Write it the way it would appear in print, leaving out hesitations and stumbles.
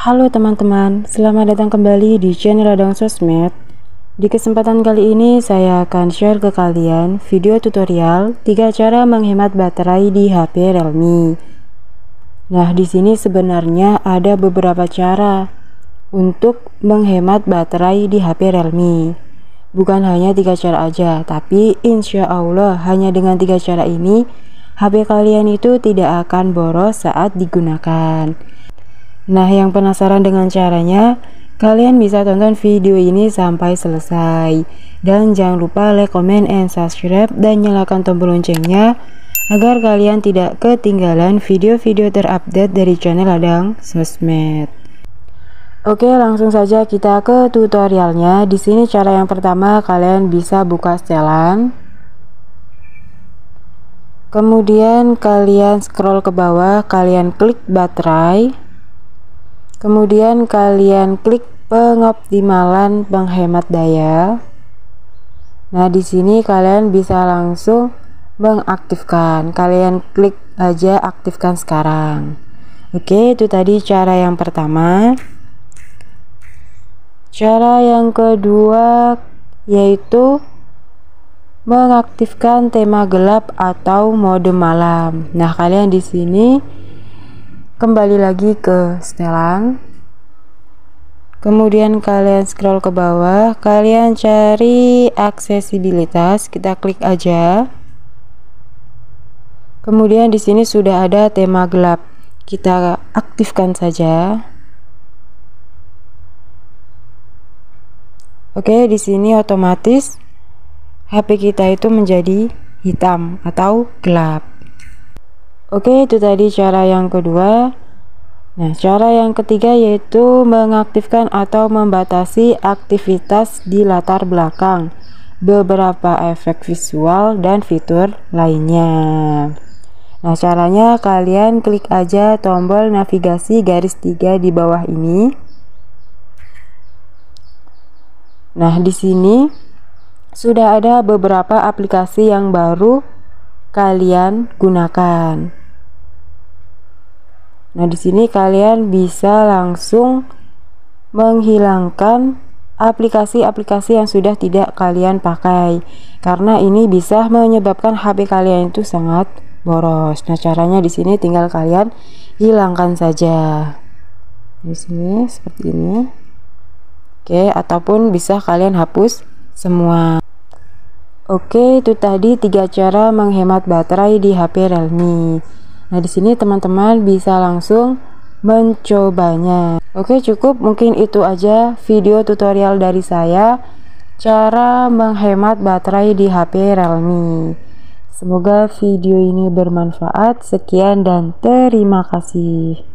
Halo teman-teman, selamat datang kembali di channel Radang Sosmed. Di kesempatan kali ini saya akan share ke kalian video tutorial 3 cara menghemat baterai di HP Realme. Nah, di sini sebenarnya ada beberapa cara untuk menghemat baterai di HP Realme. Bukan hanya 3 cara aja, tapi insya Allah hanya dengan 3 cara ini HP kalian itu tidak akan boros saat digunakan. Nah, yang penasaran dengan caranya, kalian bisa tonton video ini sampai selesai. Dan jangan lupa like, comment, and subscribe, dan nyalakan tombol loncengnya agar kalian tidak ketinggalan video-video terupdate dari channel Radang Sosmed. Oke, langsung saja kita ke tutorialnya. Di sini cara yang pertama, kalian bisa buka setelan. Kemudian kalian scroll ke bawah, kalian klik baterai. Kemudian kalian klik pengoptimalan penghemat daya. Nah, di sini kalian bisa langsung mengaktifkan. Kalian klik aja aktifkan sekarang. Oke, itu tadi cara yang pertama. Cara yang kedua yaitu mengaktifkan tema gelap atau mode malam. Nah, kalian di sini kembali lagi ke setelan, kemudian kalian scroll ke bawah, kalian cari aksesibilitas, kita klik aja. Kemudian di sini sudah ada tema gelap, kita aktifkan saja. Oke, di sini otomatis HP kita itu menjadi hitam atau gelap. Oke, itu tadi cara yang kedua. Nah, cara yang ketiga yaitu mengaktifkan atau membatasi aktivitas di latar belakang, beberapa efek visual dan fitur lainnya. Nah, caranya kalian klik aja tombol navigasi garis 3 di bawah ini. Nah, di sini sudah ada beberapa aplikasi yang baru kalian gunakan. Nah, di sini kalian bisa langsung menghilangkan aplikasi-aplikasi yang sudah tidak kalian pakai, karena ini bisa menyebabkan HP kalian itu sangat boros. Nah, caranya di sini tinggal kalian hilangkan saja. Di sini seperti ini. Oke, ataupun bisa kalian hapus semua. Oke, itu tadi 3 cara menghemat baterai di HP Realme. Nah, di sini teman-teman bisa langsung mencobanya. Oke, cukup mungkin itu aja video tutorial dari saya, cara menghemat baterai di HP Realme. Semoga video ini bermanfaat. Sekian dan terima kasih.